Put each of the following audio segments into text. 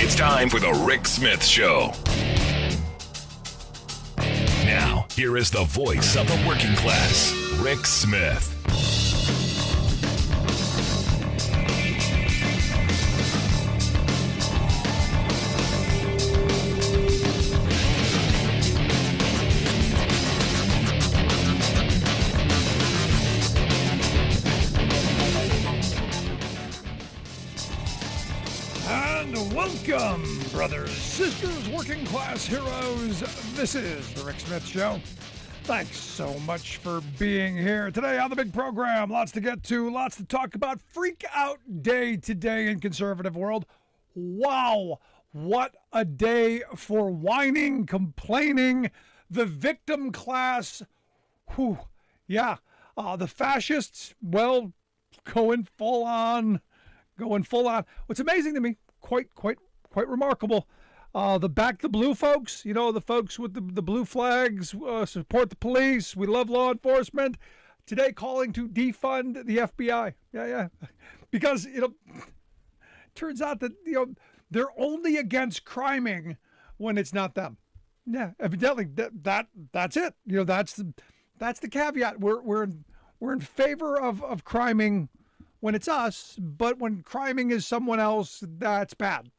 It's time for the Rick Smith Show. Now, here is the voice of the working class, Rick Smith. Welcome, brothers, sisters, working class heroes. This is the Rick Smith Show. Thanks so much for being here today on the big program. Lots to get to, lots to talk about. Freak out day today in conservative world. Wow, what a day for whining, complaining, the victim class. Whew, yeah, the fascists, well, going full on. What's amazing to me, quite remarkable. The Back the Blue folks, you know, the folks with the blue flags, support the police, we love law enforcement, today calling to defund the FBI. Yeah. Because, you know, turns out that, you know, they're only against criming when it's not them. Yeah, evidently that's it. You know, that's the caveat. We're in favor of criming when it's us, but when criming is someone else, that's bad.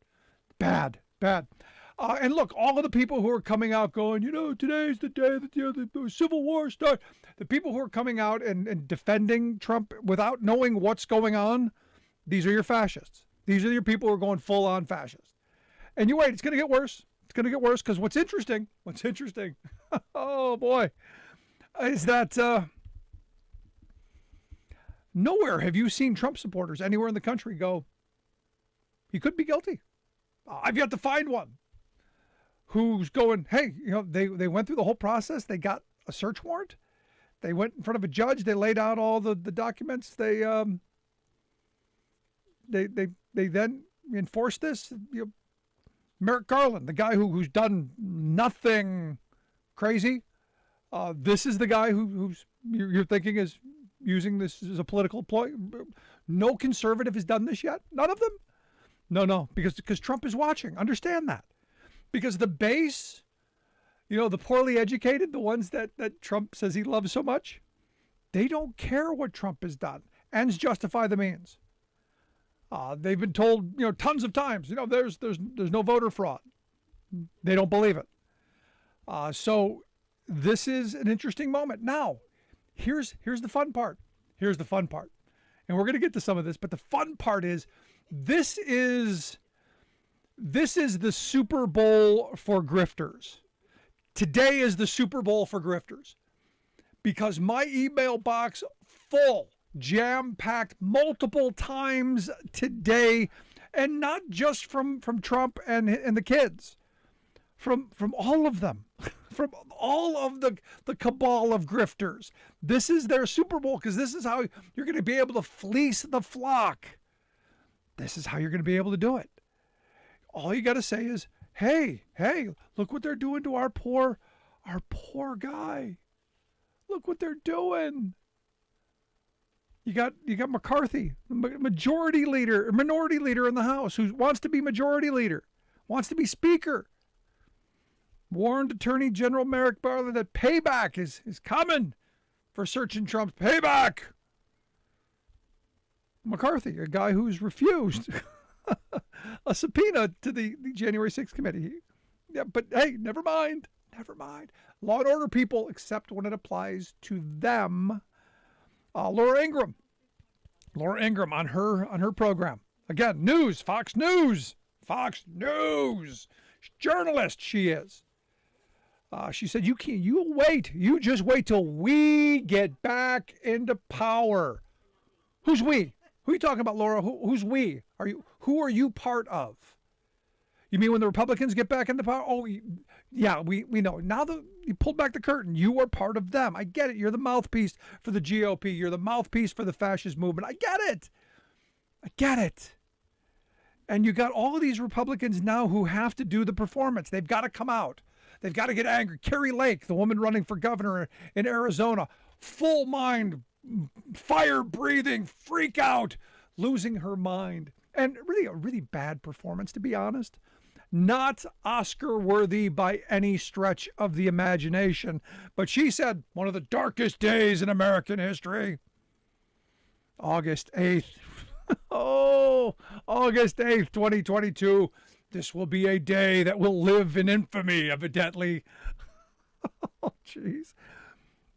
And look, all of the people who are coming out going, you know, today's the day that the Civil War started. The people who are coming out and defending Trump without knowing what's going on, these are your fascists. These are your people who are going full on fascist. And you wait, it's going to get worse. It's going to get worse because what's interesting, oh boy, is that nowhere have you seen Trump supporters anywhere in the country go, he could be guilty. I've yet to find one who's going, hey, you know, they went through the whole process. They got a search warrant. They went in front of a judge. They laid out all the documents. They then enforced this. You know, Merrick Garland, the guy who's done nothing crazy. This is the guy who's you're thinking is using this as a political ploy. No conservative has done this yet. None of them. No, because Trump is watching. Understand that. Because the base, you know, the poorly educated, the ones that Trump says he loves so much, they don't care what Trump has done. Ends justify the means. They've been told, you know, tons of times, you know, there's no voter fraud. They don't believe it. So this is an interesting moment. Now, here's the fun part. And we're going to get to some of this, but the fun part is, This is the Super Bowl for grifters. Today is the Super Bowl for grifters because my email box full, jam-packed multiple times today, and not just from Trump and the kids, from all of them, from all of the cabal of grifters. This is their Super Bowl because this is how you're going to be able to fleece the flock. This is how you're going to be able to do it. All you got to say is, hey, look what they're doing to our poor guy. Look what they're doing. You got McCarthy, minority leader in the House, who wants to be majority leader, wants to be speaker. Warned Attorney General Merrick Garland that payback is coming for searching Trump's payback. McCarthy, a guy who's refused a subpoena to the January 6th committee. Yeah, but hey, never mind. Law and order people, except when it applies to them. Laura Ingraham on her program. Again, news, Fox News, journalist she is. She said, you just wait till we get back into power. Who's we? Who are you talking about, Laura? Who's we? Who are you part of? You mean when the Republicans get back into power? Oh, yeah, we know. Now that you pulled back the curtain, you are part of them. I get it. You're the mouthpiece for the GOP. You're the mouthpiece for the fascist movement. I get it. And you got all of these Republicans now who have to do the performance. They've got to come out. They've got to get angry. Carrie Lake, the woman running for governor in Arizona, full mind, fire breathing, freak out, losing her mind. And really a really bad performance, to be honest. Not Oscar-worthy by any stretch of the imagination. But she said, one of the darkest days in American history. August 8th. Oh, August 8th, 2022. This will be a day that will live in infamy, evidently. Oh, jeez.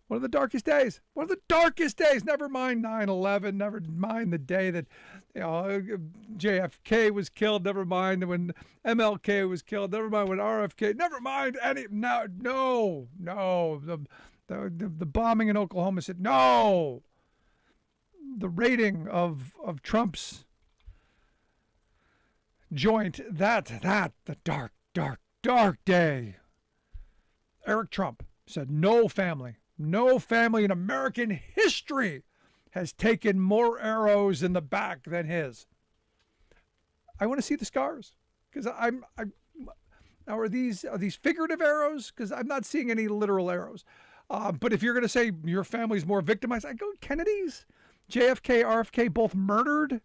One of the darkest days. One of the darkest days. Never mind 9/11. Never mind the day that JFK was killed. Never mind when MLK was killed. Never mind when RFK. Never mind any. No. The bombing in Oklahoma City. No. The raiding of Trump's joint. The dark day. Eric Trump said no family in American history has taken more arrows in the back than his. I want to see the scars, because now are these figurative arrows? Because I'm not seeing any literal arrows. But if you're going to say your family's more victimized, I go Kennedy's, JFK, RFK, both murdered.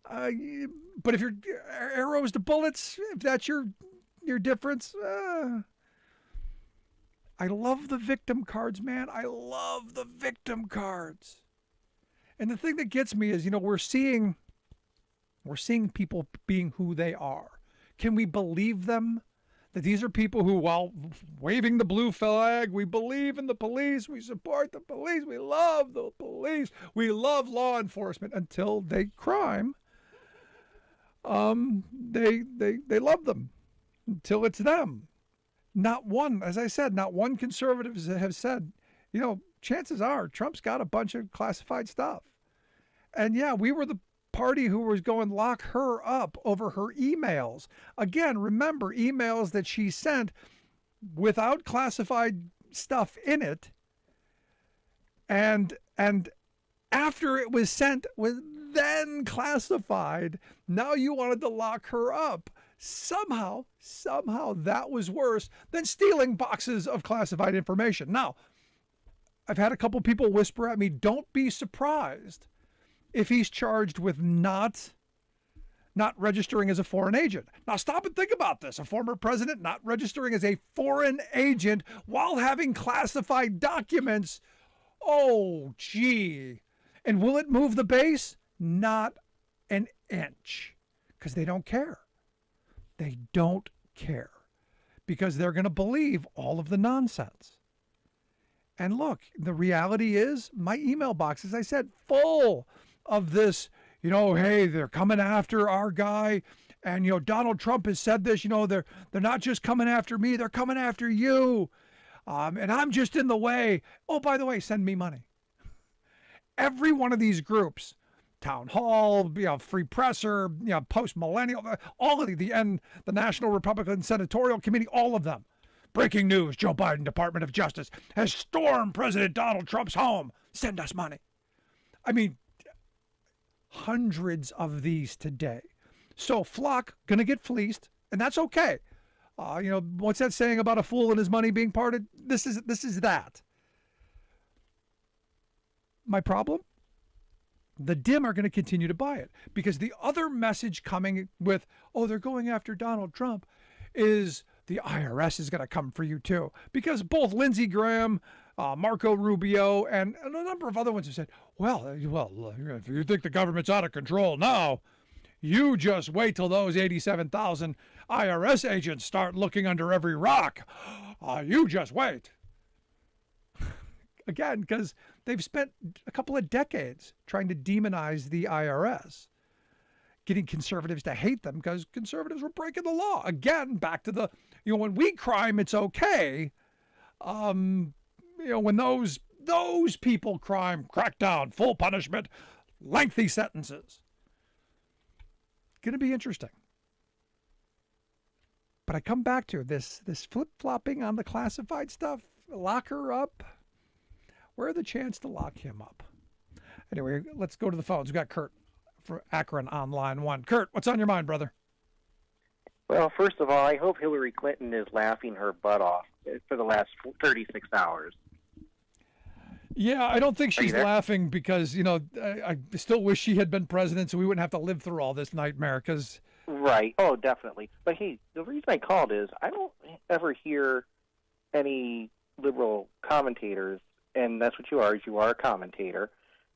But if you're arrows to bullets, if that's your difference. I love the victim cards, man. I love the victim cards. And the thing that gets me is, we're seeing people being who they are. Can we believe them? That these are people who, while waving the blue flag, we believe in the police, we support the police, we love the police, we love law enforcement, until they crime. They love them until it's them. Not one, as I said, not one conservative have said, chances are Trump's got a bunch of classified stuff. And yeah, we were the party who was going lock her up over her emails. Again, remember, emails that she sent without classified stuff in it. And after it was sent, was then classified. Now you wanted to lock her up. Somehow that was worse than stealing boxes of classified information. Now, I've had a couple people whisper at me, don't be surprised if he's charged with not registering as a foreign agent. Now, stop and think about this. A former president not registering as a foreign agent while having classified documents. Oh, gee. And will it move the base? Not an inch, because they don't care. They don't care, because they're going to believe all of the nonsense. And look, the reality is my email box, as I said, full of this, hey, they're coming after our guy. And, Donald Trump has said this, they're not just coming after me, they're coming after you. And I'm just in the way. Oh, by the way, send me money. Every one of these groups, Town Hall, Free Presser, Post Millennial, all of the National Republican Senatorial Committee, all of them. Breaking news, Joe Biden, Department of Justice, has stormed President Donald Trump's home. Send us money. I mean, hundreds of these today. So Flock, going to get fleeced, and that's okay. What's that saying about a fool and his money being parted? This is that. My problem? The dim are going to continue to buy it, because the other message coming with, they're going after Donald Trump, is the IRS is going to come for you too. Because both Lindsey Graham, Marco Rubio, and a number of other ones have said, well, if you think the government's out of control now, you just wait till those 87,000 IRS agents start looking under every rock. You just wait. Again, because they've spent a couple of decades trying to demonize the IRS, getting conservatives to hate them because conservatives were breaking the law. Again, back to the, when we crime, it's okay. When those people crime, crackdown, full punishment, lengthy sentences. Going to be interesting. But I come back to this flip-flopping on the classified stuff. Lock her up. Where are the chance to lock him up? Anyway, let's go to the phones. We've got Kurt for Akron on line 1. Kurt, what's on your mind, brother? Well, first of all, I hope Hillary Clinton is laughing her butt off for the last 36 hours. Yeah, I don't think Are you she's there? laughing because, I still wish she had been president so we wouldn't have to live through all this nightmare because, Right. Oh, definitely. But hey, the reason I called is I don't ever hear any liberal commentators, and that's what you are. Is you are a commentator.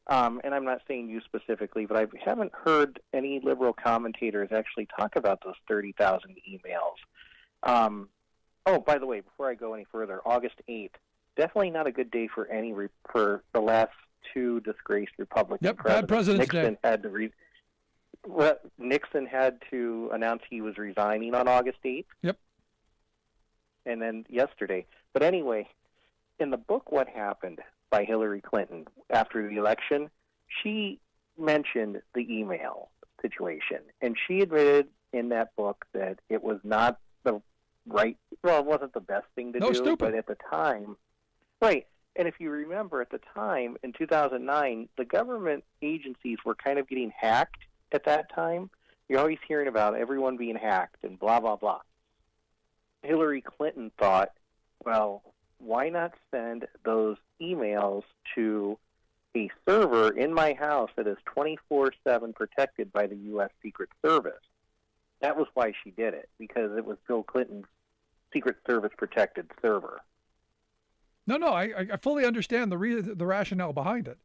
And I'm not saying you specifically, but I haven't heard any liberal commentators actually talk about those 30,000 emails. Oh, by the way, before I go any further, August 8th, definitely not a good day for for the last two disgraced Republican Yep, presidents. bad President's Nixon Day. had to Nixon had to announce he was resigning on August 8th. Yep. And then yesterday. But anyway, in the book What Happened by Hillary Clinton after the election, she mentioned the email situation. And she admitted in that book that it was not the right, well, it wasn't the best thing to do. Stupid. But at the time, right. And if you remember at the time, in 2009, the government agencies were kind of getting hacked at that time. You're always hearing about everyone being hacked and blah, blah, blah. Hillary Clinton thought, well, why not send those emails to a server in my house that is 24/7 protected by the U.S. Secret Service? That was why she did it, because it was Bill Clinton's Secret Service protected server. No, I fully understand the rationale behind it.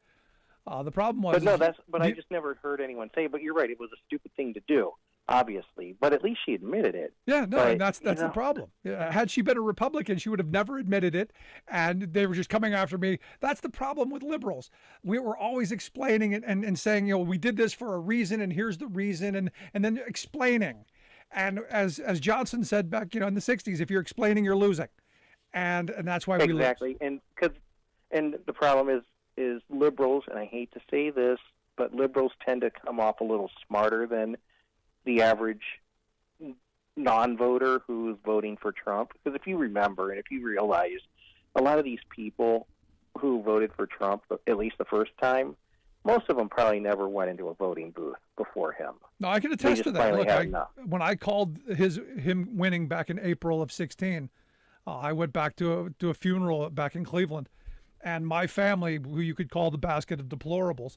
The problem was... I just never heard anyone say, but you're right, it was a stupid thing to do, obviously. But at least she admitted it. Yeah, no, but, and that's the problem. Had she been a Republican, she would have never admitted it, and they were just coming after me. That's the problem with liberals. We were always explaining it and saying, we did this for a reason, and here's the reason, and then explaining. And as Johnson said back, in the 60s, if you're explaining, you're losing. And that's why we lose. Exactly. And the problem is liberals, and I hate to say this, but liberals tend to come off a little smarter than the average non-voter who's voting for Trump. Because if you remember and if you realize, a lot of these people who voted for Trump, at least the first time, most of them probably never went into a voting booth before him. No, I can attest to that. Look, when I called him winning back in April of 2016, I went back to a funeral back in Cleveland, and my family, who you could call the basket of deplorables,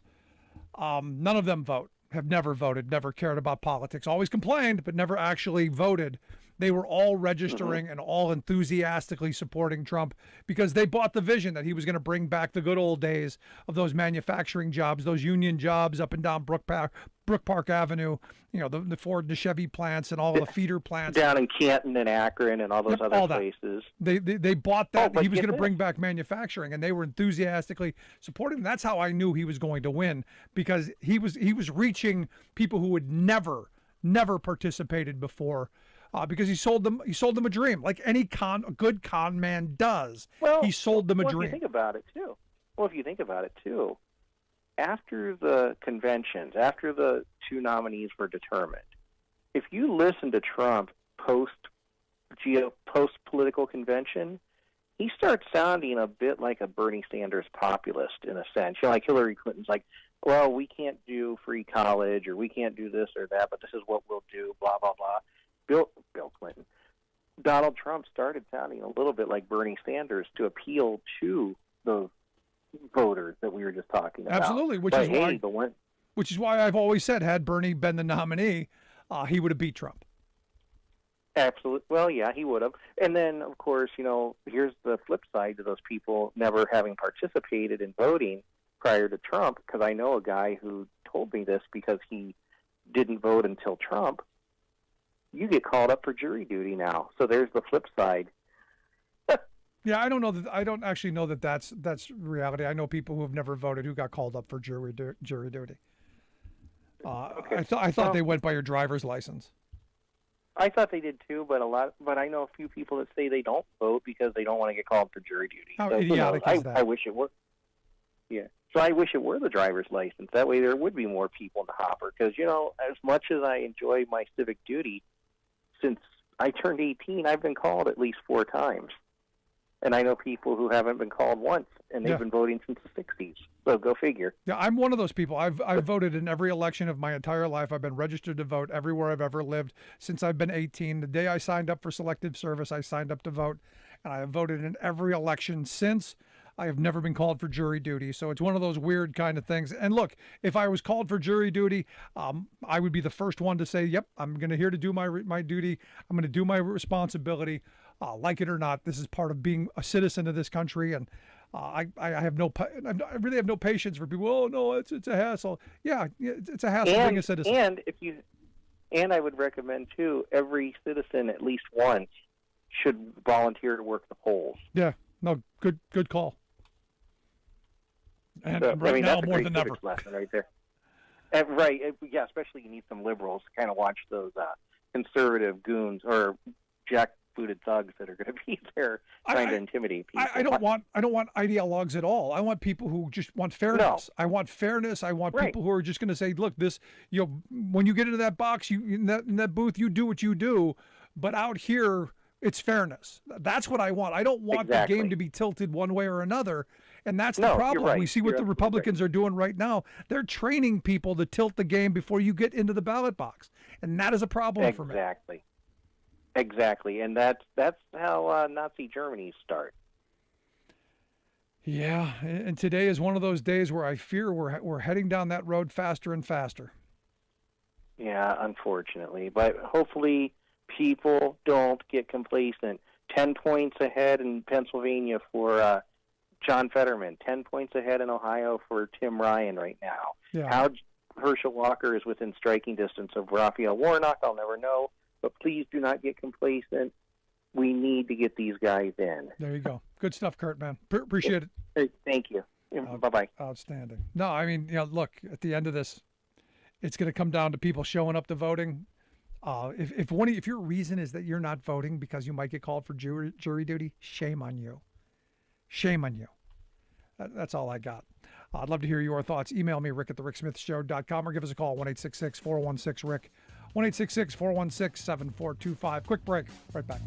none of them have never voted, never cared about politics, always complained, but never actually voted. They were all registering and all enthusiastically supporting Trump because they bought the vision that he was going to bring back the good old days of those manufacturing jobs, those union jobs up and down Brook Park Avenue, the Ford and the Chevy plants and all of the feeder plants. Down in Canton and Akron and all those other places. They bought that. He was going to bring back manufacturing, and they were enthusiastically supporting him. That's how I knew he was going to win, because he was reaching people who had never participated before. Because he sold them a dream, like any a good con man does. Well, he sold them a dream. If you think about it too, after the conventions, after the two nominees were determined, if you listen to Trump post political convention, he starts sounding a bit like a Bernie Sanders populist in a sense. Like Hillary Clinton's like, well, we can't do free college, or we can't do this or that, but this is what we'll do, blah, blah, blah. Bill Clinton. Donald Trump started sounding a little bit like Bernie Sanders to appeal to those voters that we were just talking about. Absolutely, which is why I've always said, had Bernie been the nominee, he would have beat Trump. Absolutely. Well, yeah, he would have. And then, of course, here's the flip side to those people never having participated in voting prior to Trump, because I know a guy who told me this because he didn't vote until Trump. You get called up for jury duty now. So there's the flip side. Yeah, I don't actually know that that's reality. I know people who have never voted who got called up for jury duty. Okay. I thought they went by your driver's license. I thought they did too, but I know a few people that say they don't vote because they don't want to get called for jury duty. How idiotic is that? I wish it were. Yeah. So I wish it were the driver's license. That way there would be more people in the hopper. Because, as much as I enjoy my civic duty, since I turned 18, I've been called at least 4 times. And I know people who haven't been called once, and they've been voting since the 60s. So go figure. Yeah, I'm one of those people. I've voted in every election of my entire life. I've been registered to vote everywhere I've ever lived since I've been 18. The day I signed up for selective service, I signed up to vote. And I have voted in every election since. I have never been called for jury duty. So it's one of those weird kind of things. And look, if I was called for jury duty, I would be the first one to say, yep, I'm going to here to do my duty. I'm going to do my responsibility. Like it or not, this is part of being a citizen of this country. And I really have no patience for people. Oh no, it's a hassle. Yeah, it's a hassle being a citizen. And I would recommend too, every citizen at least once should volunteer to work the polls. Yeah, no, good call. And right now, more than ever. Lesson right there. Right, yeah, especially you need some liberals to kind of watch those conservative goons or jackbooted thugs that are going to be there trying to intimidate people. I don't want ideologues at all. I want people who just want fairness. No. I want fairness. I want people who are just going to say, look, this, when you get into that box, in that booth, you do what you do, but out here, it's fairness. That's what I want. I don't want the game to be tilted one way or another. And that's the problem. Right. We see what the Republicans are doing right now. They're training people to tilt the game before you get into the ballot box. And that is a problem for me. Exactly. And that's how Nazi Germany starts. Yeah. And today is one of those days where I fear we're heading down that road faster and faster. Yeah, unfortunately. But hopefully people don't get complacent. 10 points ahead in Pennsylvania for John Fetterman. 10 points ahead in Ohio for Tim Ryan right now. Yeah. How Herschel Walker is within striking distance of Raphael Warnock, I'll never know. But please do not get complacent. We need to get these guys in. There you go. Good stuff, Kurt, man. Appreciate it. Hey, thank you. Bye-bye. Outstanding. No, I mean, look, at the end of this, it's going to come down to people showing up to voting. If your reason is that you're not voting because you might get called for jury duty, shame on you. Shame on you. That's all I got. I'd love to hear your thoughts. Email me, rick@thericksmithshow.com, or give us a call, 1-866-416-RICK, 1-866-416-7425. Quick break. Right back.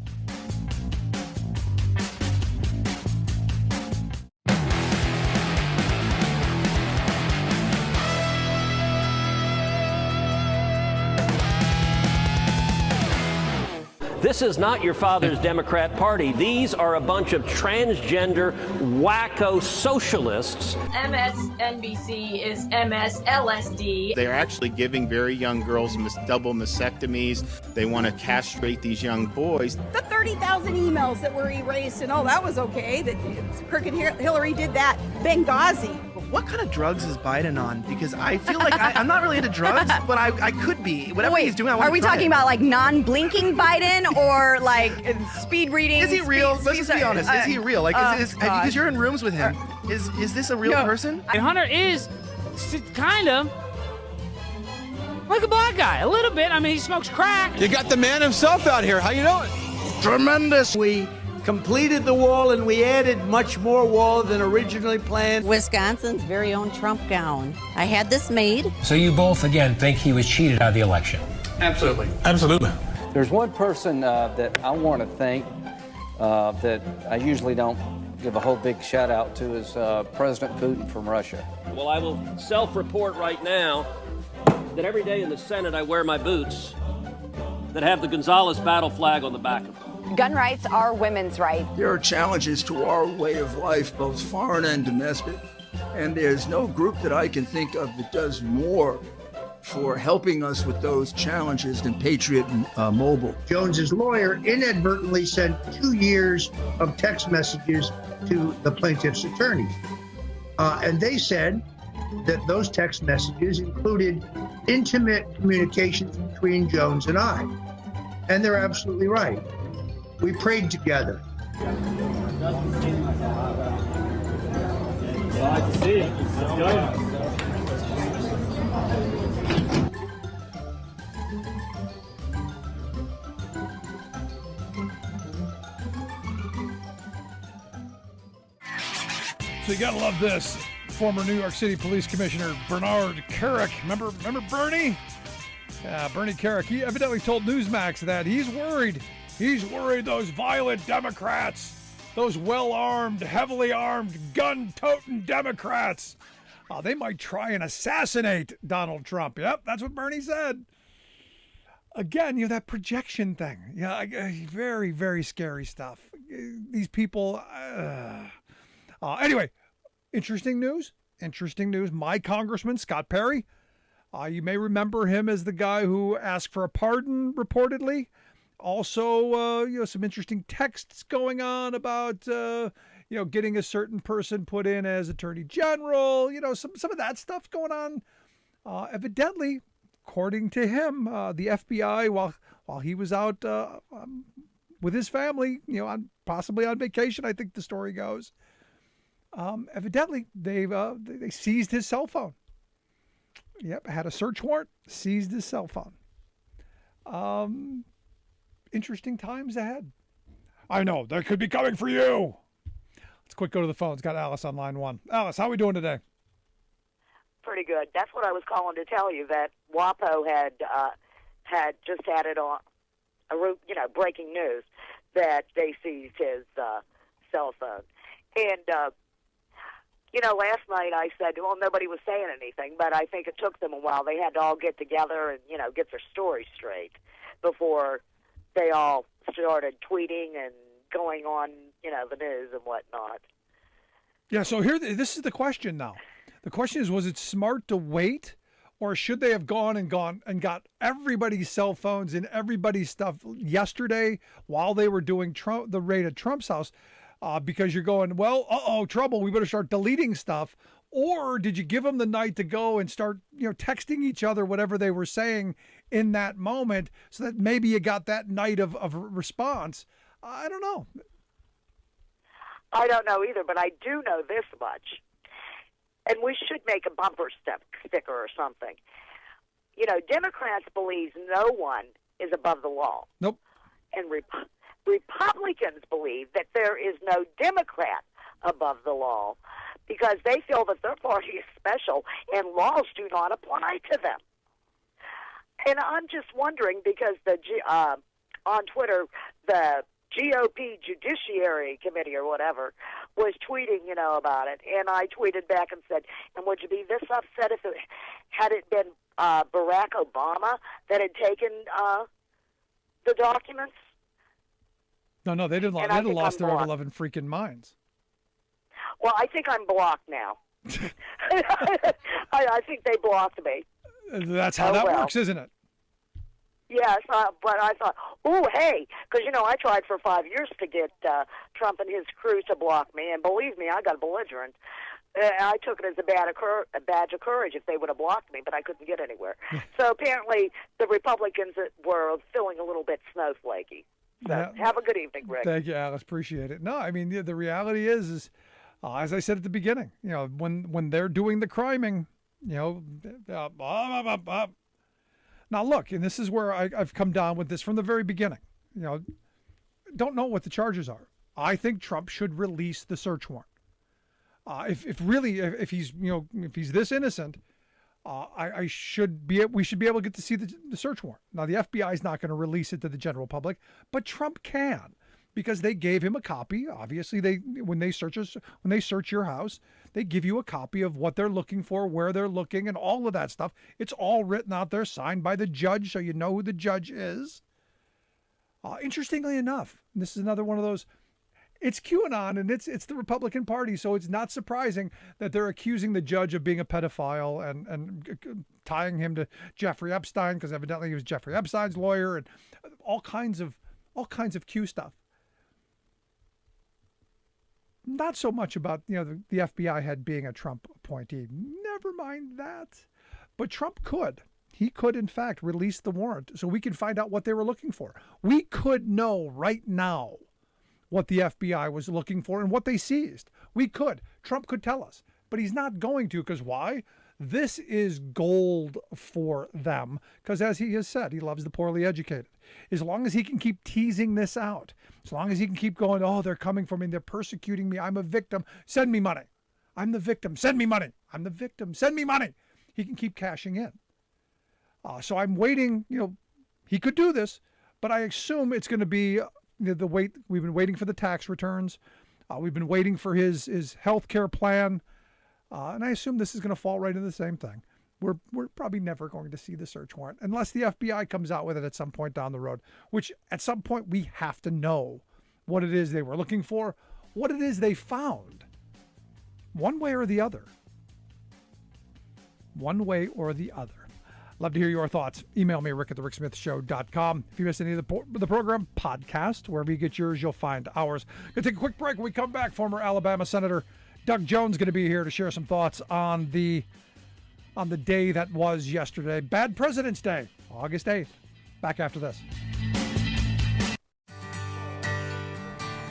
This is not your father's Democrat Party. These are a bunch of transgender wacko socialists. MSNBC is MSLSD. They're actually giving very young girls double mastectomies. They want to castrate these young boys. The 30,000 emails that were erased and all that was okay. That Crooked Hillary did that. Benghazi. What kind of drugs is Biden on? Because I feel like I'm not really into drugs, but I could be. Whatever he's doing, I want to try. Are we talking about like non-blinking Biden or like speed reading? Is he real? Let's just be honest. Is he real? Like, because you're in rooms with him. Is this a real person? And Hunter is kind of like a black guy, a little bit. I mean, he smokes crack. You got the man himself out here. How you doing? Tremendous. We completed the wall, and we added much more wall than originally planned. Wisconsin's very own Trump gown. I had this made. So you both, again, think he was cheated out of the election? Absolutely. Absolutely. There's one person that I want to thank that I usually don't give a whole big shout out to is President Putin from Russia. Well, I will self-report right now that every day in the Senate I wear my boots that have the Gonzales battle flag on the back of them. Gun rights are women's rights. There are challenges to our way of life, both foreign and domestic, and there's no group that I can think of that does more for helping us with those challenges than Patriot Mobile. Jones's lawyer inadvertently sent 2 years of text messages to the plaintiff's attorneys, and they said that those text messages included intimate communications between Jones and I, and they're absolutely right. We prayed together. So you gotta love this. Former New York City Police Commissioner Bernard Kerik. Remember Bernie? Yeah, Bernie Kerik. He evidently told Newsmax that he's worried. He's worried those violent Democrats, those well-armed, heavily armed, gun-toting Democrats, they might try and assassinate Donald Trump. Yep, that's what Bernie said. Again, that projection thing. Yeah, very, very scary stuff. These people, Anyway, interesting news. My congressman, Scott Perry, you may remember him as the guy who asked for a pardon, reportedly. Also, some interesting texts going on about, getting a certain person put in as attorney general. Some of that stuff going on. Evidently, according to him, the FBI, while he was out with his family, possibly on vacation, I think the story goes. Evidently, they seized his cell phone. Yep, had a search warrant, seized his cell phone. Interesting times ahead. I know, that could be coming for you. Let's quick go to the phones. Got Alice on line 1. Alice, how are we doing today? Pretty good. That's what I was calling to tell you, that WAPO had just had it on, breaking news, that they seized his cell phone. And, last night I said, well, nobody was saying anything, but I think it took them a while. They had to all get together and, get their story straight before they all started tweeting and going on, the news and whatnot. Yeah, so this is the question now. The question is, was it smart to wait, or should they have gone and got everybody's cell phones and everybody's stuff yesterday while they were doing the raid at Trump's house? Because you're going, well, trouble, we better start deleting stuff. Or did you give them the night to go and start, texting each other whatever they were saying in that moment, so that maybe you got that night of response? I don't know. I don't know either, but I do know this much. And we should make a bumper sticker or something. Democrats believe no one is above the law. Nope. And Republicans believe that there is no Democrat above the law, because they feel that their party is special and laws do not apply to them. And I'm just wondering, because on Twitter, the GOP Judiciary Committee or whatever was tweeting, about it. And I tweeted back and said, and would you be this upset if had it been Barack Obama that had taken the documents? No, they didn't. They had lost their ever-loving freaking minds. Well, I think I'm blocked now. I think they blocked me. That's how that works, isn't it? Yes, but I thought, oh, hey, because, I tried for 5 years to get Trump and his crew to block me, and believe me, I got belligerent. I took it as a badge of courage if they would have blocked me, but I couldn't get anywhere. So apparently the Republicans were feeling a little bit snowflakey. So have a good evening, Rick. Thank you, Alice. Appreciate it. No, I mean, the reality is as I said at the beginning, when they're doing the criming, Now, look, and this is where I've come down with this from the very beginning. Don't know what the charges are. I think Trump should release the search warrant. If he's this innocent, we should be able to get to see the search warrant. Now, the FBI is not going to release it to the general public, but Trump can, because they gave him a copy. Obviously, when they search your house, they give you a copy of what they're looking for, where they're looking, and all of that stuff. It's all written out there, signed by the judge, so you know who the judge is. Interestingly enough, this is another one of those. It's QAnon, and it's the Republican Party, so it's not surprising that they're accusing the judge of being a pedophile and tying him to Jeffrey Epstein, because evidently he was Jeffrey Epstein's lawyer, and all kinds of Q stuff. Not so much about the FBI head being a Trump appointee. Never mind that. But Trump could. He could, in fact, release the warrant so we can find out what they were looking for. We could know right now what the FBI was looking for and what they seized. We could. Trump could tell us. But he's not going to, because why? This is gold for them, because as he has said, he loves the poorly educated. As long as he can keep teasing this out, as long as he can keep going, oh, they're coming for me, they're persecuting me, I'm a victim, send me money. I'm the victim, send me money. I'm the victim, send me money. He can keep cashing in. So I'm waiting, he could do this, but I assume it's going to be the wait. We've been waiting for the tax returns. We've been waiting for his health care plan. And I assume this is going to fall right into the same thing. We're probably never going to see the search warrant unless the FBI comes out with it at some point down the road, which at some point we have to know what it is they were looking for, what it is they found. one way or the other. One way or the other. Love to hear your thoughts. Email me, rick@thericksmithshow.com. If you missed any of the program, podcast. Wherever you get yours, you'll find ours. Going to take a quick break. When we come back, former Alabama Senator Doug Jones going to be here to share some thoughts on the day that was yesterday. Bad President's Day, August 8th. Back after this.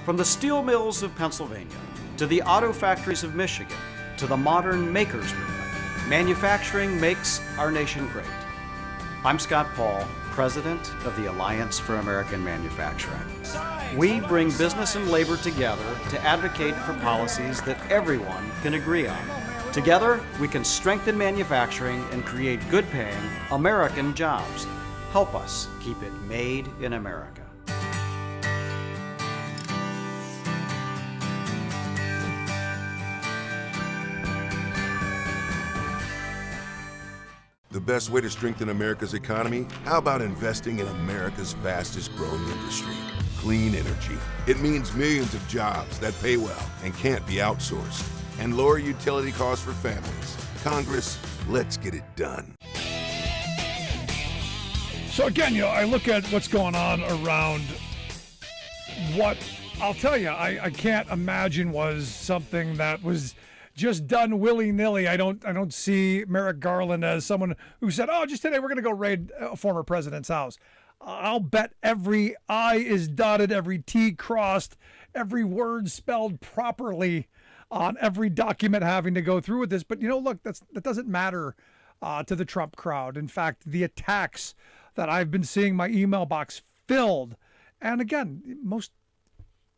From the steel mills of Pennsylvania to the auto factories of Michigan to the modern makers movement, manufacturing makes our nation great. I'm Scott Paul, president of the Alliance for American Manufacturing. We bring business and labor together to advocate for policies that everyone can agree on. Together, we can strengthen manufacturing and create good-paying American jobs. Help us keep it made in America. The best way to strengthen America's economy? How about investing in America's fastest growing industry? Clean energy. It means millions of jobs that pay well and can't be outsourced. And lower utility costs for families. Congress, let's get it done. So again, I look at what's going on around what, I'll tell you, I can't imagine was something that was just done willy-nilly. I don't see Merrick Garland as someone who said, oh, just today we're going to go raid a former president's house. I'll bet every I is dotted, every T crossed, every word spelled properly on every document having to go through with this. But, look, that doesn't matter to the Trump crowd. In fact, the attacks that I've been seeing my email box filled, and again,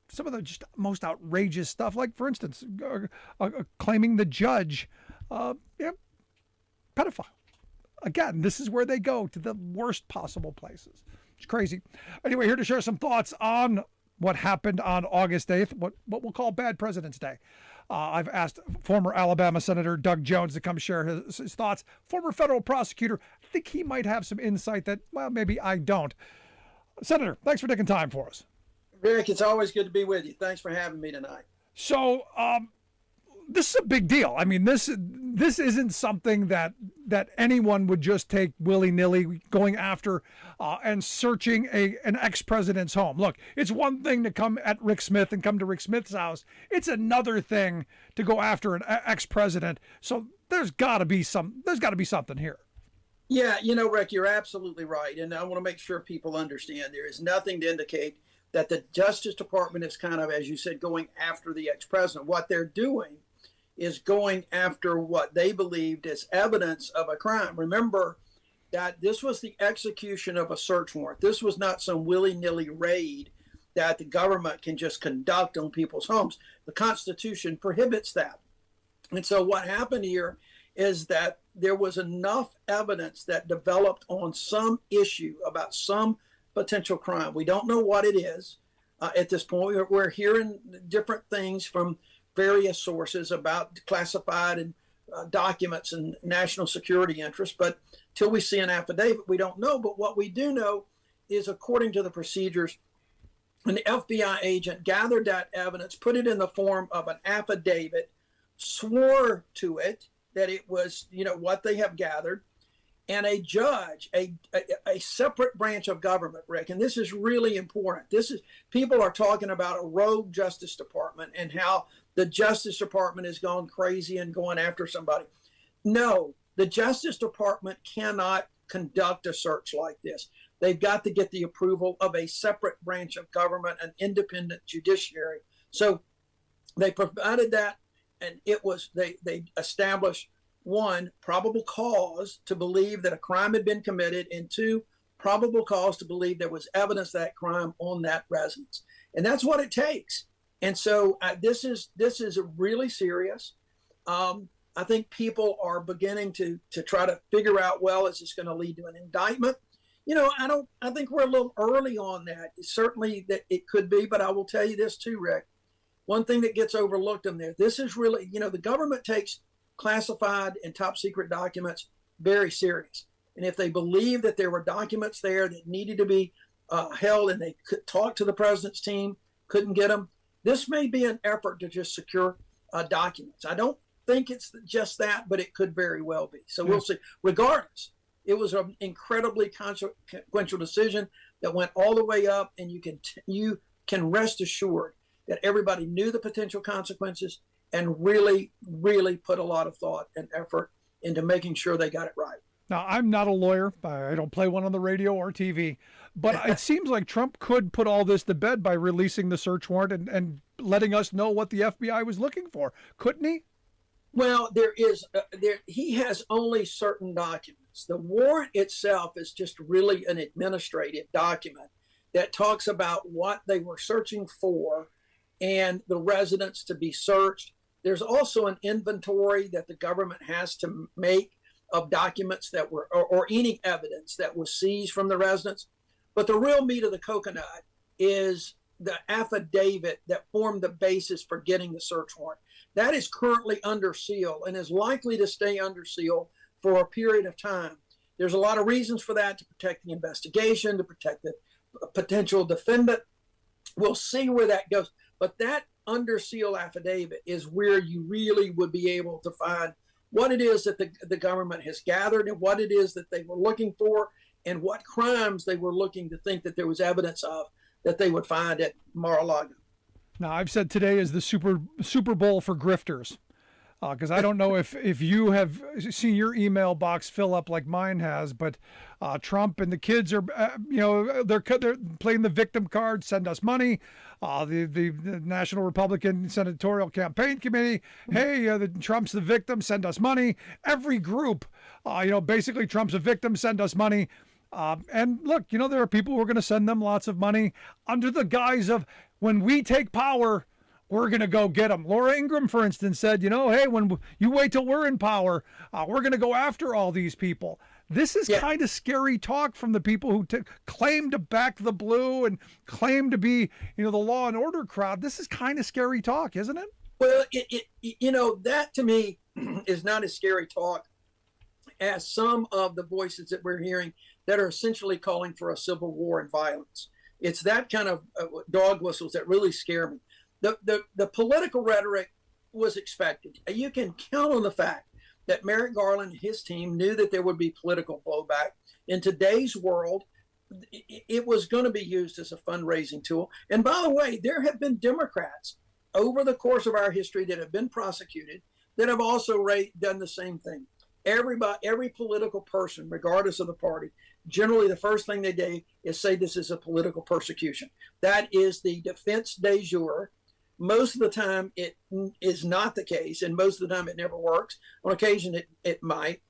some of the just most outrageous stuff, like, for instance, claiming the judge, pedophile. Again, this is where they go, to the worst possible places. It's crazy. Anyway, here to share some thoughts on what happened on August 8th, what we'll call Bad President's Day. I've asked former Alabama Senator Doug Jones to come share his thoughts. Former federal prosecutor, I think he might have some insight that, well, maybe I don't. Senator, thanks for taking time for us. Rick, it's always good to be with you. Thanks for having me tonight. So this is a big deal. I mean, this isn't something that anyone would just take willy-nilly, going after and searching an ex-president's home. Look, it's one thing to come at Rick Smith and come to Rick Smith's house. It's another thing to go after an ex-president. So there's got to be something here. Yeah, Rick, you're absolutely right. And I want to make sure people understand there is nothing to indicate that the Justice Department is kind of, as you said, going after the ex-president. What they're doing is going after what they believed is evidence of a crime. Remember that this was the execution of a search warrant. This was not some willy-nilly raid that the government can just conduct on people's homes. The Constitution prohibits that. And so what happened here is that there was enough evidence that developed on some issue about some potential crime. We don't know what it is at this point. We're hearing different things from various sources about classified and documents and national security interests, but till we see an affidavit, we don't know. But what we do know is, according to the procedures, an FBI agent gathered that evidence, put it in the form of an affidavit, swore to it that it was, what they have gathered, and a judge, a separate branch of government, Rick, and this is really important. People are talking about a rogue Justice Department and how the Justice Department has gone crazy and going after somebody. No, the Justice Department cannot conduct a search like this. They've got to get the approval of a separate branch of government, an independent judiciary. So they provided that, and they established, one, probable cause to believe that a crime had been committed, and two, probable cause to believe there was evidence of that crime on that residence. And that's what it takes. And so this is really serious. I think people are beginning to try to figure out, well, is this going to lead to an indictment? I think we're a little early on that. Certainly that it could be, but I will tell you this too, Rick. One thing that gets overlooked in there, this is really, the government takes classified and top secret documents very serious. And if they believe that there were documents there that needed to be held, and they could talk to the president's team, couldn't get them, this may be an effort to just secure documents. I don't think it's just that, but it could very well be. So we'll see. Regardless, it was an incredibly consequential decision that went all the way up, and you can rest assured that everybody knew the potential consequences and really, really put a lot of thought and effort into making sure they got it right. Now, I'm not a lawyer. I don't play one on the radio or TV, but it seems like Trump could put all this to bed by releasing the search warrant and letting us know what the FBI was looking for, couldn't he? Well, he has only certain documents. The warrant itself is just really an administrative document that talks about what they were searching for and the residence to be searched. There's also an inventory that the government has to make of documents that were, or any evidence that was seized from the residence. But the real meat of the coconut is the affidavit that formed the basis for getting the search warrant. That is currently under seal and is likely to stay under seal for a period of time. There's a lot of reasons for that, to protect the investigation, to protect the potential defendant. We'll see where that goes. But that under seal affidavit is where you really would be able to find what it is that the government has gathered and what it is that they were looking for and what crimes they were looking to think that there was evidence of that they would find at Mar-a-Lago. Now, I've said today is the Super Bowl for grifters, because I don't know if you have seen your email box fill up like mine has, but Trump and the kids are, they're playing the victim card, send us money. The National Republican Senatorial Campaign Committee, hey, Trump's the victim, send us money. Every group, basically Trump's a victim, send us money. And look, there are people who are going to send them lots of money under the guise of, when we take power, we're going to go get them. Laura Ingraham, for instance, said, hey, when you wait till we're in power, we're going to go after all these people. This is kind of scary talk from the people who claim to back the blue and claim to be, the law and order crowd. This is kind of scary talk, isn't it? Well, that to me is not as scary talk as some of the voices that we're hearing that are essentially calling for a civil war and violence. It's that kind of dog whistles that really scare me. The political rhetoric was expected. You can count on the fact that Merrick Garland and his team knew that there would be political blowback. In today's world, it was going to be used as a fundraising tool. And by the way, there have been Democrats over the course of our history that have been prosecuted that have also done the same thing. Every political person, regardless of the party, generally the first thing they do is say this is a political persecution. That is the defense de jure. Most of the time it is not the case, and most of the time it never works. On occasion it might.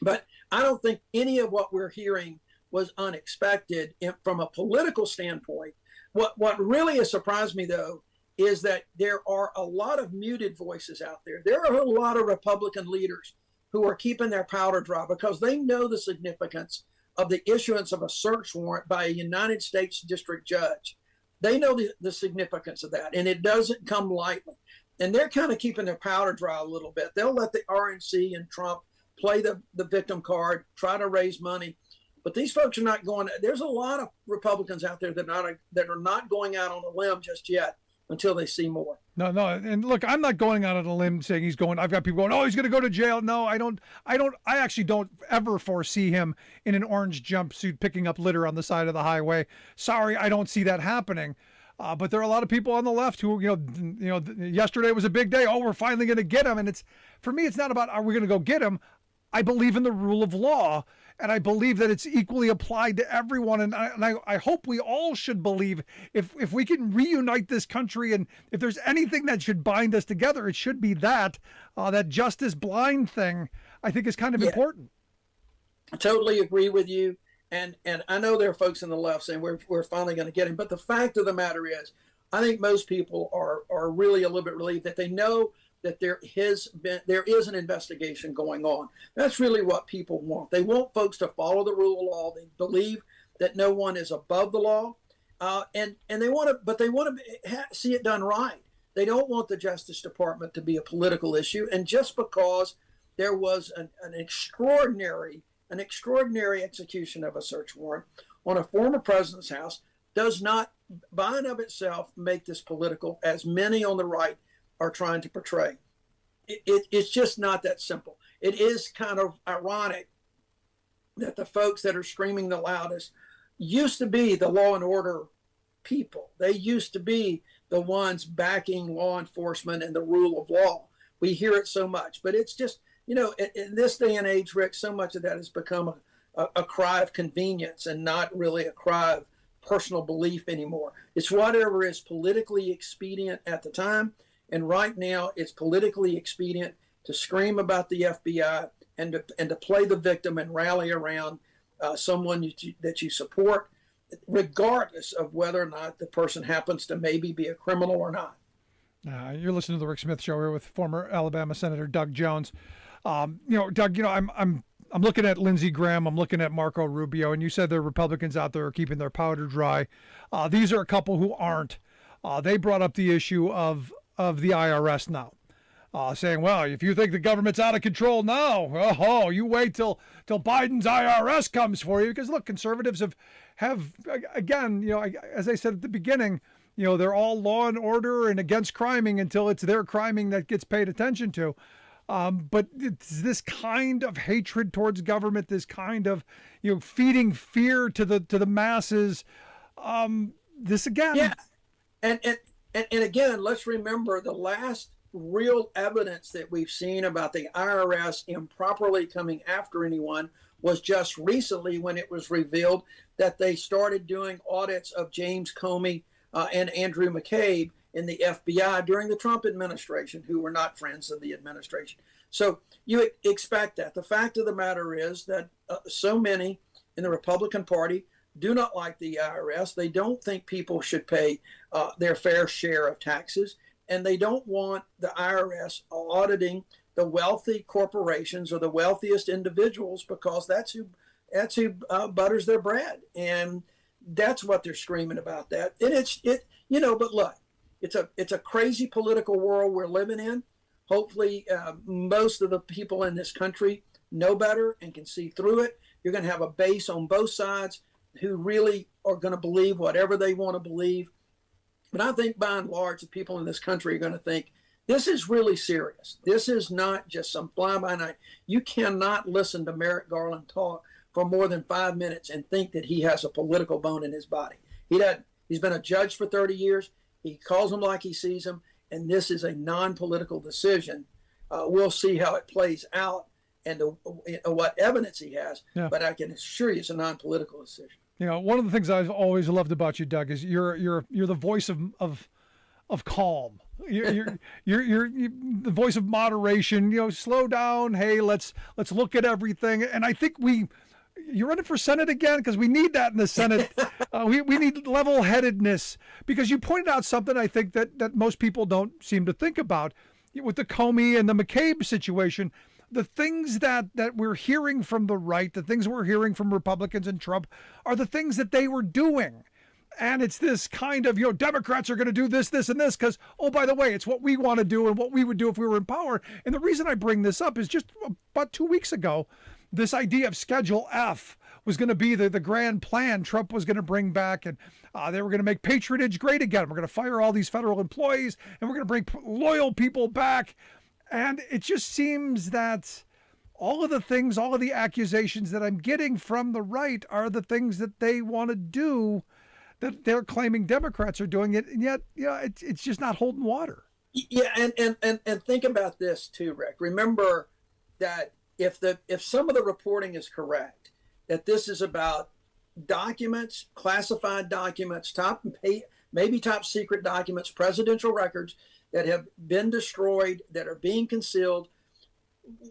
But I don't think any of what we're hearing was unexpected from a political standpoint. What really has surprised me, though, is that there are a lot of muted voices out there. There are a lot of Republican leaders who are keeping their powder dry because they know the significance of the issuance of a search warrant by a United States district judge. They know the significance of that, and it doesn't come lightly. And they're kind of keeping their powder dry a little bit. They'll let the RNC and Trump play the victim card, try to raise money. But these folks are not going. There's a lot of Republicans out there that are not going out on a limb just yet until they see more. No. And look, I'm not going out on a limb saying he's going. I've got people going, oh, he's going to go to jail. No, I don't. I actually don't ever foresee him in an orange jumpsuit picking up litter on the side of the highway. Sorry, I don't see that happening. But there are a lot of people on the left who, yesterday was a big day. Oh, we're finally going to get him. And for me, it's not about, are we going to go get him? I believe in the rule of law, and I believe that it's equally applied to everyone. And I hope we all should believe if we can reunite this country, and if there's anything that should bind us together, it should be that justice blind thing, I think is kind of important. I totally agree with you. And I know there are folks on the left saying we're finally going to get him. But the fact of the matter is, I think most people are really a little bit relieved that they know that there is an investigation going on. That's really what people want. They want folks to follow the rule of law. They believe that no one is above the law, and they want to see it done right. They don't want the Justice Department to be a political issue. And just because there was an extraordinary execution of a search warrant on a former president's house does not, by and of itself, make this political, as many on the right are trying to portray. It's just not that simple. It is kind of ironic that the folks that are screaming the loudest used to be the law and order people. They used to be the ones backing law enforcement and the rule of law. We hear it so much, but it's just, in this day and age, Rick, so much of that has become a cry of convenience and not really a cry of personal belief anymore. It's whatever is politically expedient at the time. And right now, it's politically expedient to scream about the FBI and to play the victim and rally around someone that you support, regardless of whether or not the person happens to maybe be a criminal or not. You're listening to the Rick Smith Show here with former Alabama Senator Doug Jones. Doug, I'm looking at Lindsey Graham, I'm looking at Marco Rubio, and you said there are Republicans out there who are keeping their powder dry. These are a couple who aren't. They brought up the issue of the IRS now, saying, well, if you think the government's out of control now, you wait till Biden's IRS comes for you. Because look, conservatives have again, as I said at the beginning, they're all law and order and against criming until it's their criming that gets paid attention to. But it's this kind of hatred towards government, this kind of, feeding fear to the masses. This again. Yeah. And again, let's remember the last real evidence that we've seen about the IRS improperly coming after anyone was just recently when it was revealed that they started doing audits of James Comey and Andrew McCabe in the FBI during the Trump administration, who were not friends of the administration. So you expect that. The fact of the matter is that so many in the Republican Party do not like the IRS. They don't think people should pay their fair share of taxes, and they don't want the IRS auditing the wealthy corporations or the wealthiest individuals, because that's who butters their bread, and that's what they're screaming about. That, and but look, it's a crazy political world we're living in. Hopefully, most of the people in this country know better and can see through it. You're going to have a base on both sides who really are going to believe whatever they want to believe. But I think by and large, the people in this country are going to think this is really serious. This is not just some fly-by-night. You cannot listen to Merrick Garland talk for more than 5 minutes and think that he has a political bone in his body. He doesn't. He's been a judge for 30 years. He calls them like he sees them, and this is a non-political decision. We'll see how it plays out and what evidence he has, but I can assure you it's a non-political decision. One of the things I've always loved about you, Doug, is you're the voice of calm. You're the voice of moderation. Slow down. Hey, let's look at everything. And I think you're running for Senate again, because we need that in the Senate. We need level-headedness, because you pointed out something I think that most people don't seem to think about with the Comey and the McCabe situation. The things that we're hearing from the right, the things we're hearing from Republicans and Trump, are the things that they were doing. And it's this kind of, Democrats are going to do this, this, and this, because, oh, by the way, it's what we want to do and what we would do if we were in power. And the reason I bring this up is just about 2 weeks ago, this idea of Schedule F was going to be the grand plan Trump was going to bring back, and they were going to make patronage great again. We're going to fire all these federal employees, and we're going to bring loyal people back. And it just seems that all of the accusations that I'm getting from the right are the things that they want to do, that they're claiming Democrats are doing it, and yet, it's just not holding water. Yeah, and think about this too, Rick. Remember that if some of the reporting is correct, that this is about documents, classified documents, maybe top secret documents, presidential records that have been destroyed, that are being concealed.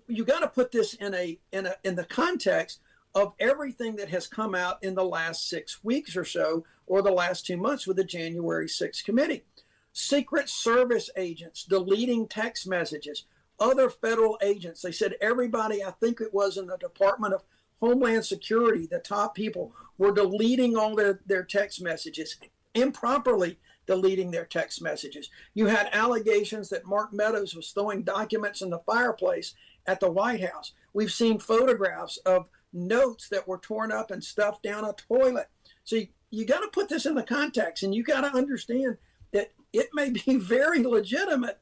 You got to put this in the context of everything that has come out in the last 6 weeks or so, or the last 2 months with the January 6th committee. Secret Service agents deleting text messages, other federal agents. They said everybody, I think it was in the Department of Homeland Security, the top people were deleting all their text messages, improperly deleting their text messages. You had allegations that Mark Meadows was throwing documents in the fireplace at the White House. We've seen photographs of notes that were torn up and stuffed down a toilet. So you got to put this in the context, and you got to understand that it may be very legitimate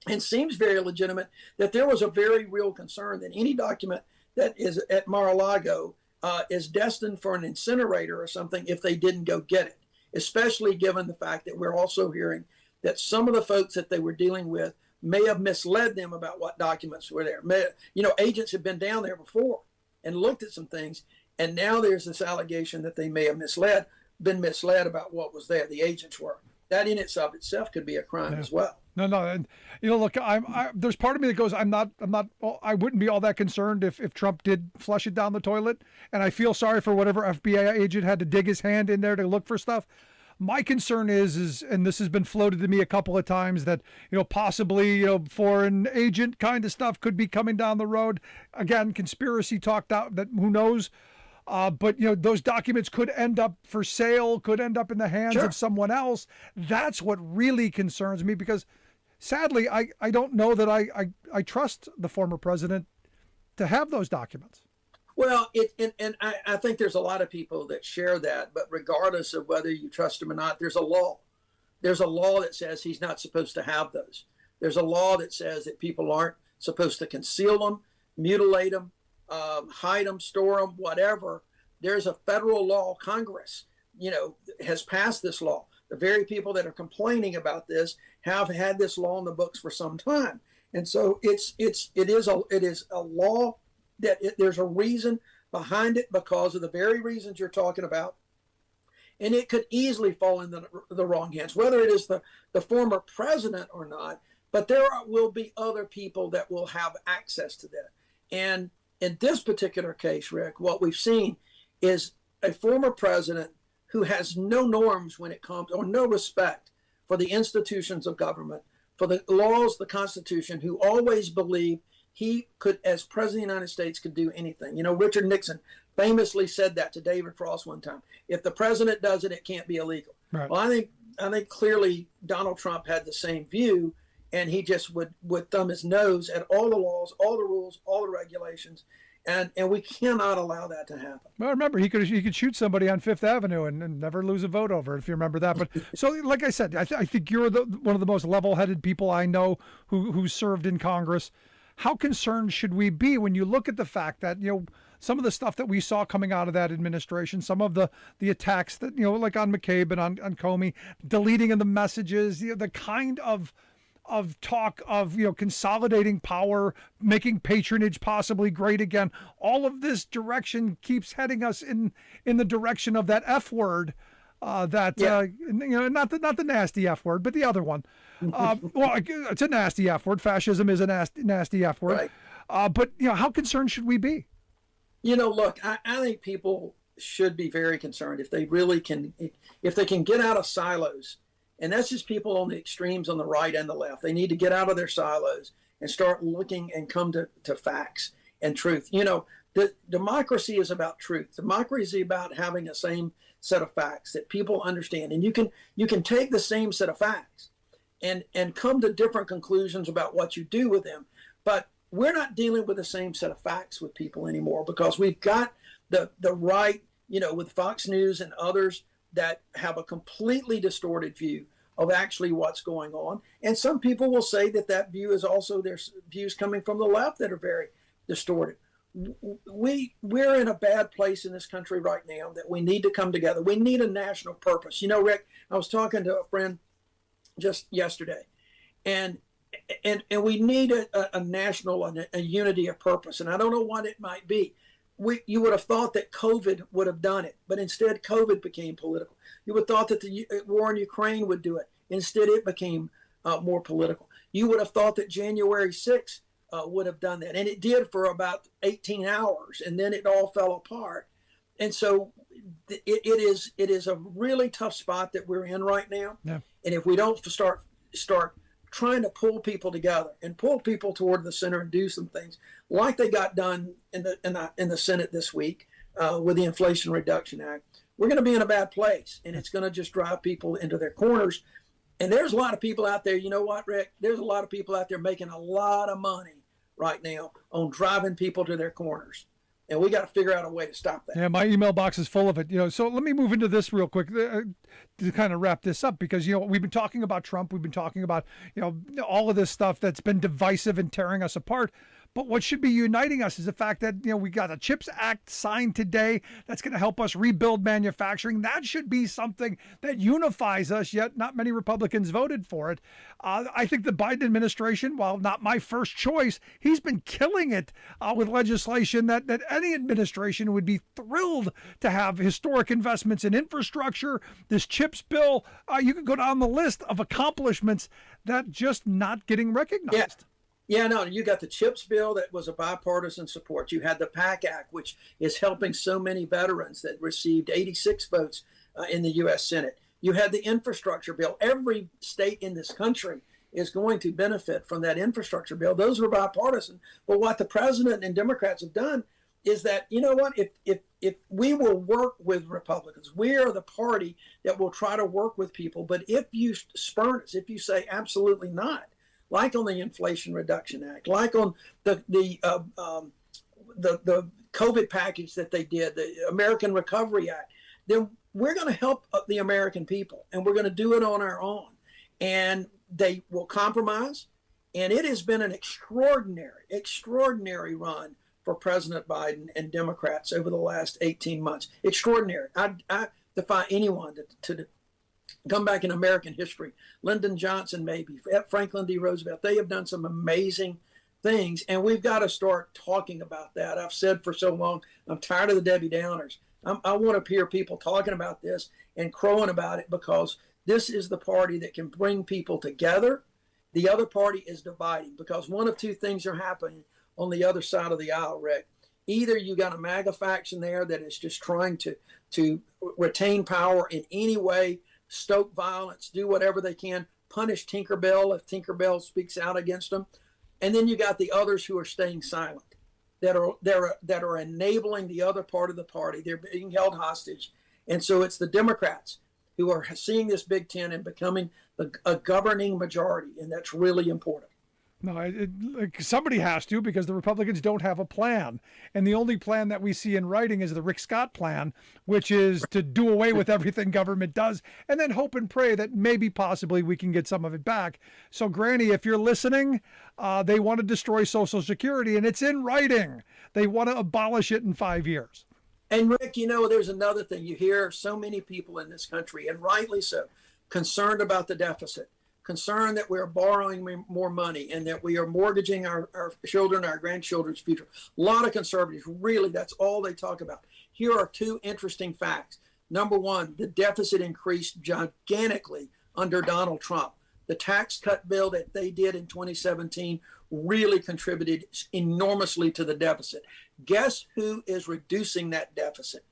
and seems very legitimate, that there was a very real concern that any document that is at Mar-a-Lago is destined for an incinerator or something if they didn't go get it, especially given the fact that we're also hearing that some of the folks that they were dealing with may have misled them about what documents were there. Agents have been down there before and looked at some things, and now there's this allegation that they may have been misled about what was there, the agents were. That in itself could be a crime as well. No, and look, there's part of me that goes, I wouldn't be all that concerned if Trump did flush it down the toilet, and I feel sorry for whatever FBI agent had to dig his hand in there to look for stuff. My concern is, and this has been floated to me a couple of times, that possibly foreign agent kind of stuff could be coming down the road. Again, conspiracy talked out, that who knows. But those documents could end up for sale, could end up in the hands of someone else. That's what really concerns me, because sadly, I don't know that I trust the former president to have those documents. Well, I think there's a lot of people that share that, but regardless of whether you trust him or not, there's a law. There's a law that says he's not supposed to have those. There's a law that says that people aren't supposed to conceal them, mutilate them, hide them, store them, whatever. There's a federal law. Congress, has passed this law. The very people that are complaining about this have had this law in the books for some time, and so it is a law that there's a reason behind it because of the very reasons you're talking about, and it could easily fall in the wrong hands, whether it is the former president or not. But there will be other people that will have access to that, and in this particular case, Rick, what we've seen is a former president who has no norms when it comes, or no respect for the institutions of government, for the laws, the Constitution, who always believed he could, as president of the United States, could do anything. Richard Nixon famously said that to David Frost one time. If the president does it, it can't be illegal. Right. Well, I think clearly Donald Trump had the same view, and he just would thumb his nose at all the laws, all the rules, all the regulations. And we cannot allow that to happen. Well, remember, he could shoot somebody on Fifth Avenue and never lose a vote over it, if you remember that. But so, like I said, I think you're one of the most level-headed people I know who served in Congress. How concerned should we be when you look at the fact that some of the stuff that we saw coming out of that administration, some of the attacks that like on McCabe and on Comey, deleting of the messages, the kind of talk of consolidating power, making patronage possibly great again. All of this direction keeps heading us in the direction of that F word. Not the nasty F word, but the other one. Well, it's a nasty F word. Fascism is a nasty F word. Right. But how concerned should we be? Look, I think people should be very concerned if they really can, if they can get out of silos. And that's just people on the extremes on the right and the left. They need to get out of their silos and start looking and come to facts and truth. The democracy is about truth. Democracy is about having the same set of facts that people understand. And you can take the same set of facts and come to different conclusions about what you do with them. But we're not dealing with the same set of facts with people anymore, because we've got the right, with Fox News and others that have a completely distorted view of actually what's going on. And some people will say that view is also their views coming from the left that are very distorted. We're in a bad place in this country right now that we need to come together. We need a national purpose. Rick, I was talking to a friend just yesterday, and we need a national, a unity of purpose. And I don't know what it might be. You would have thought that COVID would have done it, but instead COVID became political. You would have thought that the war in Ukraine would do it. Instead, it became more political. You would have thought that January 6th would have done that, and it did for about 18 hours, and then it all fell apart. And so it is a really tough spot that we're in right now. Yeah. And if we don't start trying to pull people together and pull people toward the center and do some things like they got done in the Senate this week with the Inflation Reduction Act, we're going to be in a bad place, and it's going to just drive people into their corners. And there's a lot of people out there, you know what, Rick? There's a lot of people out there making a lot of money right now on driving people to their corners. And we got to figure out a way to stop that. Yeah, my email box is full of it. So let me move into this real quick to kind of wrap this up, because we've been talking about Trump, we've been talking about all of this stuff that's been divisive and tearing us apart. But what should be uniting us is the fact that, we got a CHIPS Act signed today that's going to help us rebuild manufacturing. That should be something that unifies us, yet not many Republicans voted for it. I think the Biden administration, while not my first choice, he's been killing it with legislation that any administration would be thrilled to have historic investments in infrastructure. This CHIPS bill, you could go down the list of accomplishments that just not getting recognized. Yeah, no, you got the CHIPS bill that was a bipartisan support. You had the PAC Act, which is helping so many veterans that received 86 votes in the U.S. Senate. You had the infrastructure bill. Every state in this country is going to benefit from that infrastructure bill. Those were bipartisan. But what the president and Democrats have done is that, you know what, if we will work with Republicans, we are the party that will try to work with people. But if you spurn us, if you say absolutely not, like on the Inflation Reduction Act, like on the COVID package that they did, the American Recovery Act, then we're going to help the American people, and we're going to do it on our own. And they will compromise. And it has been an extraordinary run for President Biden and Democrats over the last 18 months. Extraordinary. I defy anyone to come back in American history. Lyndon Johnson, maybe, Franklin D. Roosevelt, they have done some amazing things, and we've got to start talking about that. I've said for so long, I'm tired of the Debbie Downers. I want to hear people talking about this and crowing about it, because this is the party that can bring people together. The other party is dividing, because one of two things are happening on the other side of the aisle, Rick. Either you got a MAGA faction there that is just trying to retain power in any way, stoke violence, do whatever they can, punish Tinkerbell if Tinkerbell speaks out against them. And then you got the others who are staying silent, that are enabling the other part of the party. They're being held hostage. And so it's the Democrats who are seeing this Big Ten and becoming a governing majority, and that's really important. No, somebody has to, because the Republicans don't have a plan. And the only plan that we see in writing is the Rick Scott plan, which is to do away with everything government does and then hope and pray that maybe possibly we can get some of it back. So, Granny, if you're listening, they want to destroy Social Security, and it's in writing. They want to abolish it in 5 years. And, Rick, there's another thing. You hear so many people in this country, and rightly so, concerned about the deficit. Concerned that we're borrowing more money and that we are mortgaging our children, our grandchildren's future. A lot of conservatives, really, that's all they talk about. Here are two interesting facts. Number one, the deficit increased gigantically under Donald Trump. The tax cut bill that they did in 2017 really contributed enormously to the deficit. Guess who is reducing that deficit?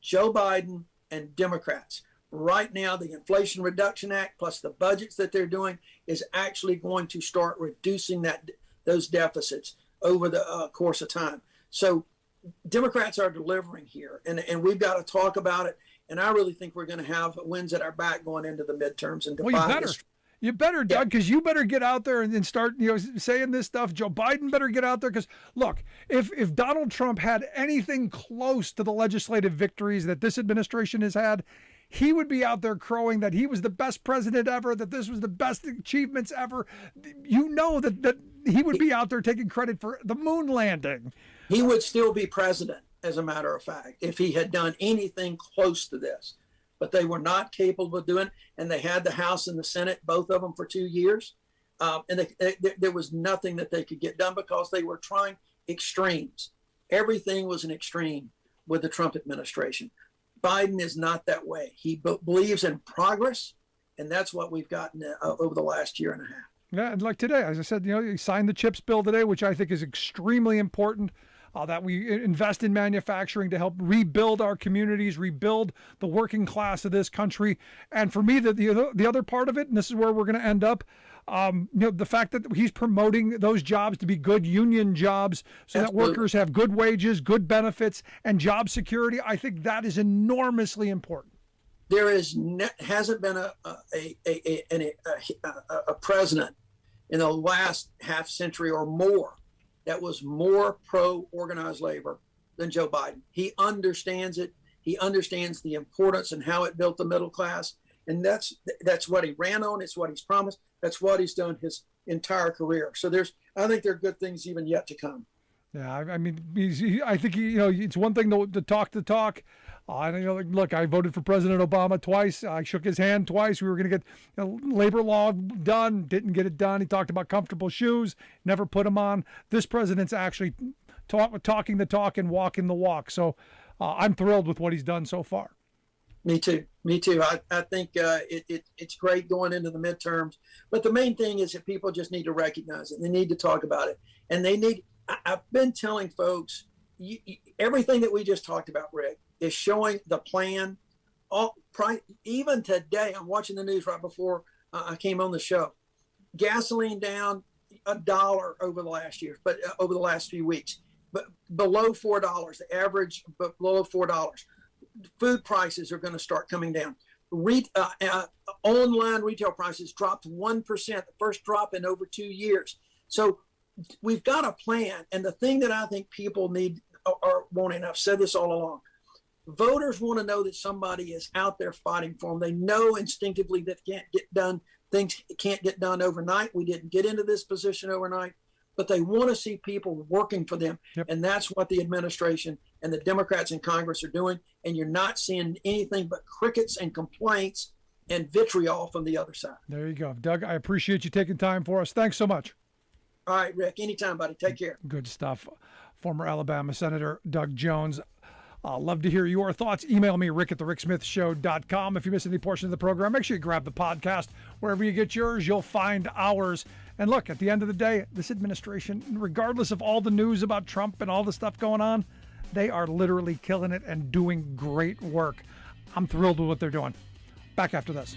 Joe Biden and Democrats. Right now, the Inflation Reduction Act plus the budgets that they're doing is actually going to start reducing those deficits over the course of time. So Democrats are delivering here, and we've got to talk about it. And I really think we're going to have winds at our back going into the midterms and defy history. You better, Doug, because you better get out there and start, saying this stuff. Joe Biden better get out there, because look, if Donald Trump had anything close to the legislative victories that this administration has had, he would be out there crowing that he was the best president ever, that this was the best achievements ever. That he would be out there taking credit for the moon landing. He would still be president, as a matter of fact, if he had done anything close to this. But they were not capable of doing it, and they had the House and the Senate, both of them, for 2 years. And there was nothing that they could get done because they were trying extremes. Everything was an extreme with the Trump administration. Biden is not that way. He believes in progress, and that's what we've gotten over the last year and a half. Yeah, and like today, as I said, he signed the CHIPS bill today, which I think is extremely important, that we invest in manufacturing to help rebuild our communities, rebuild the working class of this country. And for me, the other part of it, and this is where we're going to end up, the fact that he's promoting those jobs to be good union jobs so that workers have good wages, good benefits, and job security, I think that is enormously important. There hasn't been a president in the last half century or more that was more pro-organized labor than Joe Biden. He understands it. He understands the importance and how it built the middle class. And that's what he ran on. It's what he's promised. That's what he's done his entire career. So I think there are good things even yet to come. Yeah, I mean, I think it's one thing to talk the talk. Look, I voted for President Obama twice. I shook his hand twice. We were going to get labor law done. Didn't get it done. He talked about comfortable shoes. Never put them on. This president's actually talking the talk and walking the walk. So I'm thrilled with what he's done so far. Me too. I think it's great going into the midterms. But the main thing is that people just need to recognize it. They need to talk about it. And I've been telling folks, everything that we just talked about, Rick, is showing the plan. Even today, I'm watching the news right before I came on the show. Gasoline down $1 over the last year, but over the last few weeks, but below $4, the average below $4. Food prices are going to start coming down. Online retail prices dropped 1%, the first drop in over 2 years. So we've got a plan. And the thing that I think people need or want, and I've said this all along, voters want to know that somebody is out there fighting for them. They know instinctively that things can't get done overnight. We didn't get into this position overnight, but they want to see people working for them. Yep. And that's what the administration and the Democrats in Congress are doing. And you're not seeing anything but crickets and complaints and vitriol from the other side. There you go. Doug, I appreciate you taking time for us. Thanks so much. All right, Rick. Anytime, buddy. Take care. Good stuff. Former Alabama Senator Doug Jones. Love to hear your thoughts. Email me, rick@thericksmithshow.com. If you miss any portion of the program, make sure you grab the podcast. Wherever you get yours, you'll find ours. And look, at the end of the day, this administration, regardless of all the news about Trump and all the stuff going on, they are literally killing it and doing great work. I'm thrilled with what they're doing. Back after this.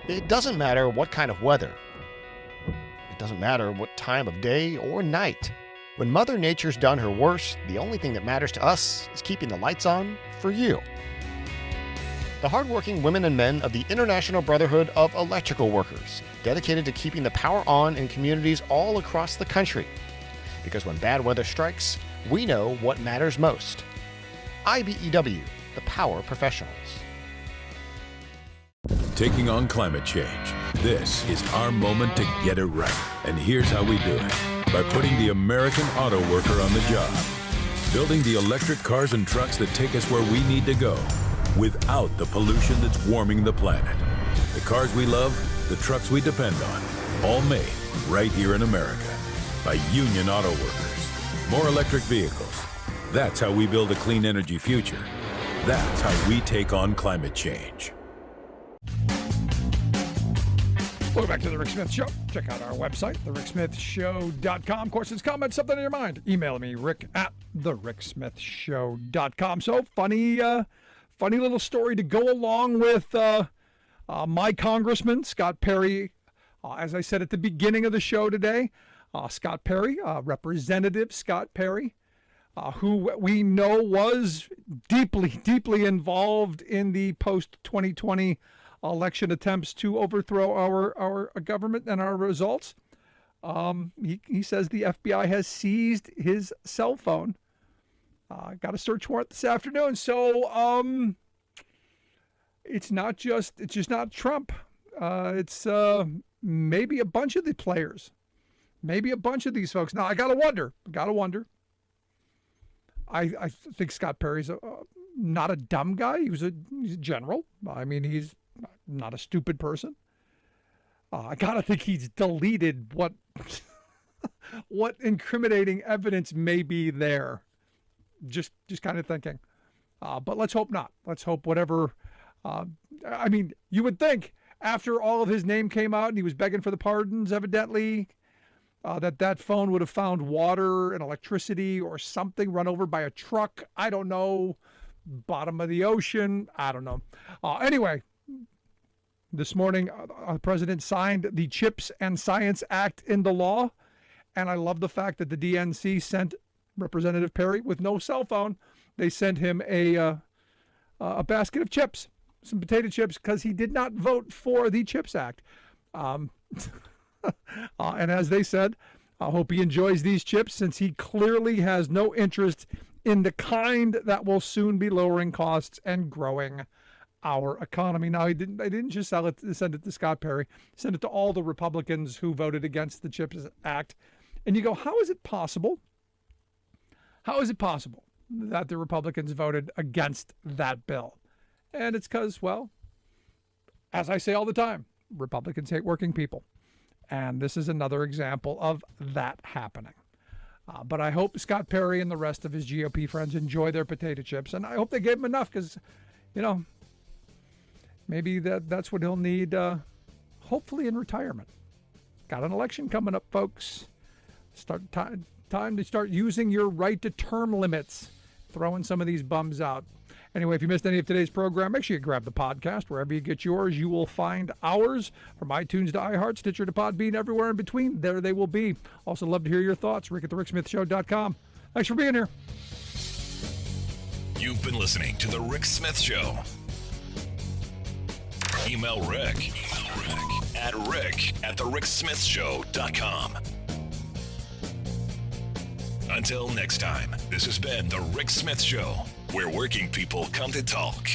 It doesn't matter what kind of weather. It doesn't matter what time of day or night. When Mother Nature's done her worst, the only thing that matters to us is keeping the lights on for you. The hardworking women and men of the International Brotherhood of Electrical Workers, dedicated to keeping the power on in communities all across the country. Because when bad weather strikes, we know what matters most. IBEW, the power professionals. Taking on climate change. This is our moment to get it right. And here's how we do it. By putting the American auto worker on the job. Building the electric cars and trucks that take us where we need to go without the pollution that's warming the planet. The cars we love, the trucks we depend on, all made right here in America by union auto workers. More electric vehicles. That's how we build a clean energy future. That's how we take on climate change. Welcome back to The Rick Smith Show. Check out our website, thericksmithshow.com. Questions, comments, something in your mind. Email me, rick@thericksmithshow.com. So, funny little story to go along with my congressman, Scott Perry. As I said at the beginning of the show today, Scott Perry, Representative Scott Perry, who we know was deeply involved in the post-2020 election attempts to overthrow our government and our results. He says the FBI has seized his cell phone. Got a search warrant this afternoon. So it's just not Trump. It's maybe a bunch of the players, maybe a bunch of these folks. Now I gotta wonder. I think Scott Perry's not a dumb guy. He's a general. I mean, he's not a stupid person. I gotta think he's deleted what incriminating evidence may be there. Just kind of thinking. But let's hope not. Let's hope whatever. I mean, you would think after all of his name came out and he was begging for the pardons, evidently, that phone would have found water and electricity or something, run over by a truck. I don't know. Bottom of the ocean. I don't know. Anyway. This morning, the president signed the CHIPS and Science Act into law, and I love the fact that the DNC sent Representative Perry with no cell phone. They sent him a basket of chips, some potato chips, because he did not vote for the CHIPS Act. And as they said, I hope he enjoys these chips since he clearly has no interest in the kind that will soon be lowering costs and growing our economy. Now, I didn't just send it to Scott Perry, send it to all the Republicans who voted against the CHIPS Act. And you go, how is it possible? How is it possible that the Republicans voted against that bill? And it's because, well, as I say all the time, Republicans hate working people. And this is another example of that happening. But I hope Scott Perry and the rest of his GOP friends enjoy their potato chips. And I hope they gave him enough because, maybe that's what he'll need, hopefully in retirement. Got an election coming up, folks. Time to start using your right to term limits, throwing some of these bums out. Anyway, if you missed any of today's program, make sure you grab the podcast. Wherever you get yours, you will find ours. From iTunes to iHeart, Stitcher to Podbean, everywhere in between, there they will be. Also love to hear your thoughts. Rick at thericksmithshow.com. Thanks for being here. You've been listening to The Rick Smith Show. Email Rick at rick@thericksmithshow.com. Until next time, this has been The Rick Smith Show, where working people come to talk.